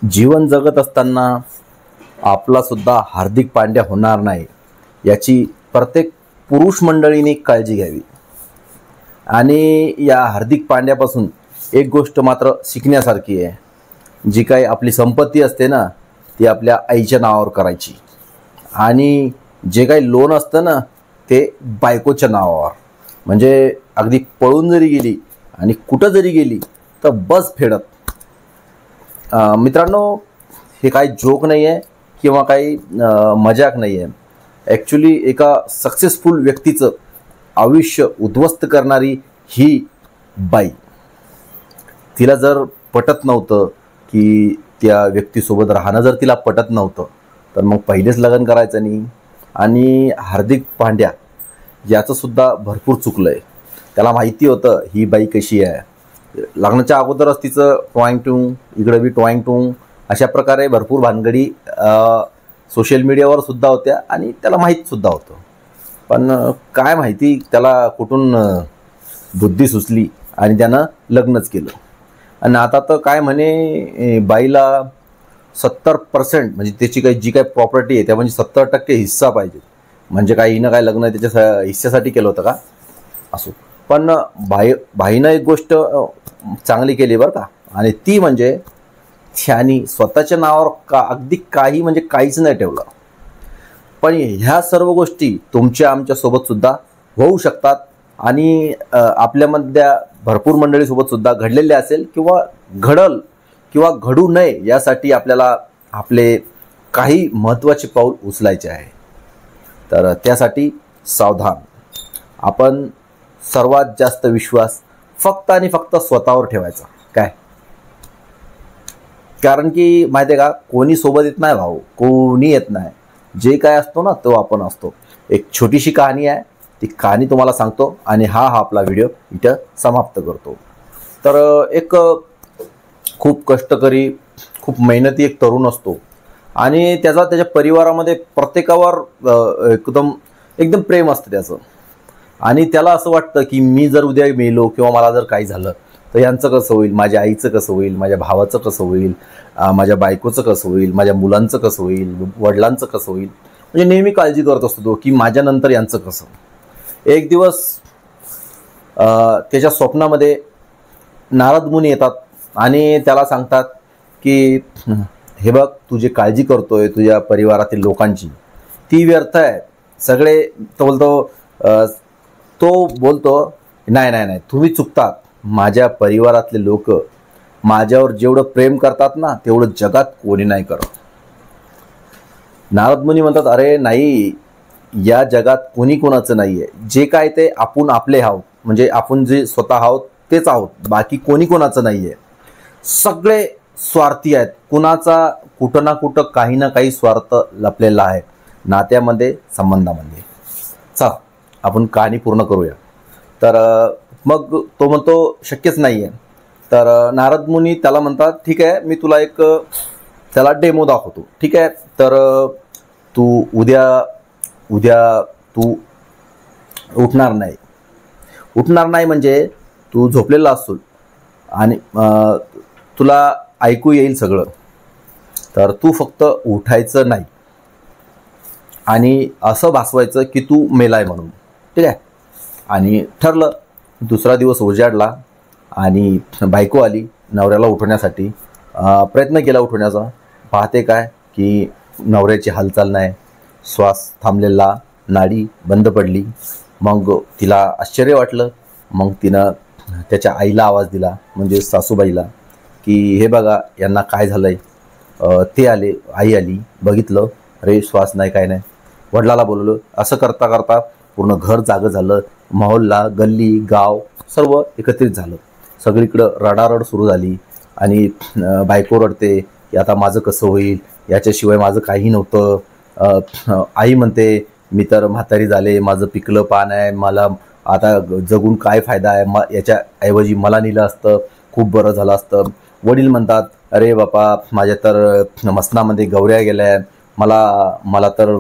जीवन जगत असताना आपला सुद्धा हार्दिक पांड्या होणार नाही याची प्रत्येक पुरुष मंडळीने काळजी घ्यावी। आणि या हार्दिक पांड्यापासून एक गोष्ट मात्र शिकण्यासारखी आहे, जी काही आपली संपत्ती असते ना ती आपल्या आईच्या नावावर करायची, आणि जे काही लोन असतं ना ते बायकोच्या नावावर। म्हणजे अगदी पळून जरी गेली आणि कुठं जरी गेली तर बस फेडत। मित्रांनो, हे काही जोक नाही आहे किंवा काही मजाक नाही आहे। ॲक्च्युली एका सक्सेसफुल व्यक्तीचं आयुष्य उद्ध्वस्त करणारी ही बाई। तिला जर पटत नव्हतं की त्या व्यक्तीसोबत राहणं जर तिला पटत नव्हतं तर मग पहिलेच लग्न करायचं नाही। आणि हार्दिक पांड्या याचं सुद्धा भरपूर चुकलं आहे। त्याला माहिती होतं ही बाई कशी आहे। लग्नाच्या अगोदरच तिचं टॉईंग टूंग, इकडं बी टॉईंग टूंग, अशा प्रकारे भरपूर भानगडी सोशल मीडियावर सुद्धा होत्या आणि त्याला माहीत सुद्धा होतं। पण काय माहिती त्याला कुठून बुद्धी सुचली आणि त्यानं लग्नच केलं। आणि आता तर काय म्हणे, बाईला 70% म्हणजे त्याची काही जी काही प्रॉपर्टी आहे त्या म्हणजे 70% हिस्सा पाहिजे। म्हणजे काय हिनं काय लग्न त्याच्या हिस्स्यासाठी केलं होतं का? असो, पण बाईनं एक गोष्ट चांगली केली बरं का, आणि ती म्हणजे त्याने स्वतःच्या नावावर अगदी काही म्हणजे काहीच नाही ठेवलं। पण ह्या सर्व गोष्टी तुमच्या आमच्या सोबत सुद्धा होऊ शकतात आणि आपल्यामधल्या भरपूर मंडळीसोबत सुद्धा घडलेले असेल किंवा घडल किंवा घडू नये यासाठी आपल्याला आपले काही महत्त्वाचे पाऊल उचलायचे आहे। तर त्यासाठी सावधान। आपण सर्वात जास्त विश्वास फक्त आणि फक्त स्वतःवर ठेवायचा काय, कारण की माहिती आहे का, कोणी सोबत येत नाही भाऊ, कोणी येत नाही। जे काय असतो ना तो आपण असतो। एक छोटीशी कहाणी आहे, ती कहाणी तुम्हाला सांगतो आणि हा आपला व्हिडिओ इथं समाप्त करतो। तर एक खूप कष्टकरी, खूप मेहनती एक तरुण असतो आणि त्याच्या परिवारामध्ये प्रत्येकावर एकदम प्रेम असतं त्याचं। आणि त्याला असं वाटतं की मी जर उद्या मेलो किंवा मला जर काही झालं तर यांचं कसं होईल, माझ्या आईचं कसं होईल, माझ्या भावाचं कसं होईल, माझ्या बायकोचं कसं होईल, माझ्या मुलांचं कसं होईल, वडिलांचं कसं होईल। म्हणजे नेहमी काळजी करत असतो तो की माझ्यानंतर यांचं कसं। एक दिवस त्याच्या स्वप्नामध्ये नारद मुनी येतात आणि त्याला सांगतात की हे बघ, तू जी काळजी करतोय तुझ्या परिवारातील लोकांची ती व्यर्थ आहे सगळे। तो बोलतो नाही नाही नाही, तुम्ही चुकतात। माझ्या परिवारातले लोक माझ्यावर जेवढं प्रेम करतात ना तेवढं जगात कोणी नाही करत। नारद मुनी म्हणतात, अरे नाही, या जगात कोणी कोणाचं नाही आहे। जे काय ते आपण आपले आहोत, म्हणजे आपण जे स्वतः आहोत तेच आहोत, बाकी कोणी कोणाचं नाही आहे। सगळे स्वार्थी आहेत, कुणाचा कुठं ना कुठं काही ना काही स्वार्थ लपलेला आहे नात्यामध्ये, संबंधामध्ये। चला आपण कहाणी पूर्ण करूया। तर मग तो म्हणतो शक्यच नाही आहे। तर नारद मुनी त्याला म्हणतात, ठीक आहे, मी तुला एक त्याला डेमो दाखवतो, ठीक आहे। तर तू उद्या तू उठणार नाही म्हणजे तू झोपलेला असतो आणि तुला ऐकू येईल सगळं। तर तू फक्त उठायचं नाही आणि असं भासवायचं की तू मेलाय म्हणून, ठीक आहे। आणि ठरलं। दुसरा दिवस उजाडला आणि बायको आली नवऱ्याला उठवण्यासाठी, प्रयत्न केला उठवण्याचा। पाहते काय की नवऱ्याची हालचाल नाही, श्वास थांबलेला, नाडी बंद पडली। मग तिला आश्चर्य वाटलं। मग तिनं त्याच्या आईला आवाज दिला, म्हणजे सासूबाईला, की हे बघा यांना काय झालंय। ते आले, आई आली, बघितलं, अरे श्वास नाही, काय नाही। वडिलाला बोलवलं। असं करता करता पूर्ण घर जागं झालं। मोहल्ला, गल्ली, गाव सर्व एकत्रित झालं। सगळीकडं रडारड सुरू झाली आणि बायको रडते की आता माझं कसं होईल, याच्याशिवाय माझं काही नव्हतं। आई म्हणते मी तर म्हातारी झाले, माझं पिकलं पान आहे, मला आता जगून काय फायदा आहे, याच्याऐवजी मला नेलं असतं खूप बरं झालं असतं। वडील म्हणतात, अरे बापा, माझ्या तर मसनामध्ये गौऱ्या गेल्या, मला तर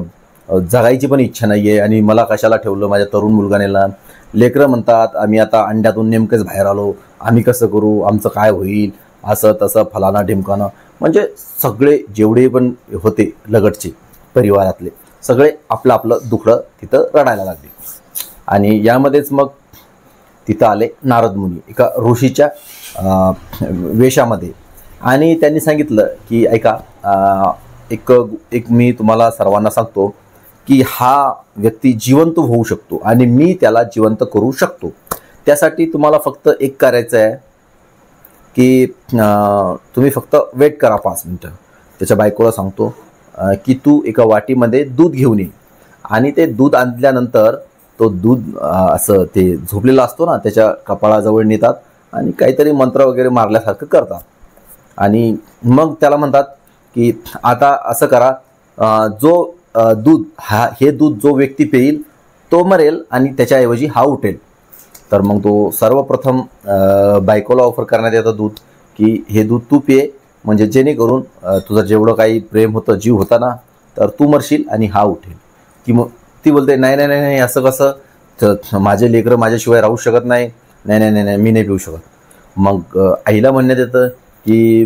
जगायची पण इच्छा नाही आहे आणि मला कशाला ठेवलं माझ्या तरुण मुलगानेला। लेकरं म्हणतात, आम्ही आता अंड्यातून नेमकंच बाहेर आलो, आम्ही कसं करू, आमचं काय होईल, असं तसं फलाना ढिमकानं, म्हणजे सगळे जेवढे पण होते लगतचे परिवारातले सगळे आपलं आपलं दुखडं तिथं रडायला लागले. आणि यामध्येच मग तिथं आले नारद मुनी एका ऋषीच्या वेशामध्ये. आणि त्यांनी सांगितलं की ऐका, एक मी तुम्हाला सर्वांना सांगतो की हा व्यक्ती जिवंत होऊ शकतो आणि मी त्याला जिवंत करू शकतो. त्यासाठी तुम्हाला फक्त एक करायचं आहे की तुम्ही फक्त वेट करा 5 मिनटं. त्याच्या बायकोला सांगतो की तू एका वाटीमध्ये दूध घेऊन ये. आणि ते दूध आणल्यानंतर तो दूध असं ते झोपलेला असतो ना त्याच्या कपाळाजवळ नेतात आणि काहीतरी मंत्र वगैरे मारल्यासारखं करतात. आणि मग त्याला म्हणतात की आता असं करा, जो दूध हे दूध जो व्यक्ती पिईल तो मरेल आणि त्याच्याऐवजी हा उठेल. तर मग तो सर्वप्रथम बायकोला ऑफर करण्यात येतं दूध, की हे दूध तू पिये, म्हणजे जेणेकरून तुझं जेवढं काही प्रेम होतं, जीव होता ना, तर तू मरशील आणि हा उठेल. ती बोलते नाही नाही नाही नाही, असं कसं, तर माझे लेकरं माझ्याशिवाय राहू शकत नाही, नाही नाही नाही मी नाही पिऊ शकत. मग आईला म्हणण्यात येतं की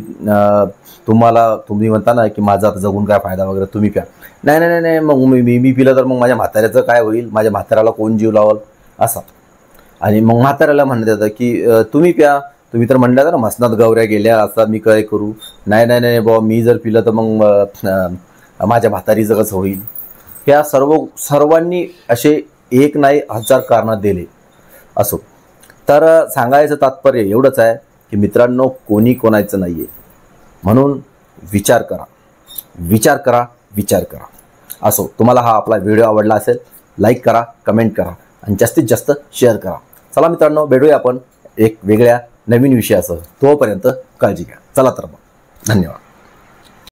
तुम्ही म्हणता ना की माझा आता जगून काय फायदा वगैरे, तुम्ही प्या. नाही नाही नाही, मग मी पिलं तर मग माझ्या म्हाताऱ्याचं काय होईल, माझ्या म्हाताऱ्याला कोण जीव लावल असा. आणि मग म्हाताऱ्याला म्हणण्यात येतं की तुम्ही प्या, तुम्ही तर म्हणल्या ना मसनात गवऱ्या गेल्या, असा मी काय करू. नाही नाही नाही बाबा, मी जर पिलं तर मग माझ्या म्हातारीचं कसं होईल. ह्या सर्वांनी असे एक नाही 1000 कारणं दिले असो. तर सांगायचं तात्पर्य एवढंच आहे की मित्रांनो, कोणी कोणाचं नाही आहे. म्हणून विचार करा, विचार करा, विचार करा. असो, तुम्हाला हा आपला व्हिडिओ आवडला असेल, लाईक करा, कमेंट करा आणि जास्तीत जास्त शेअर करा. चला मित्रांनो, भेटूया आपण एक वेगळ्या नवीन विषयासह. तोपर्यंत काळजी घ्या. चला तर मग, धन्यवाद.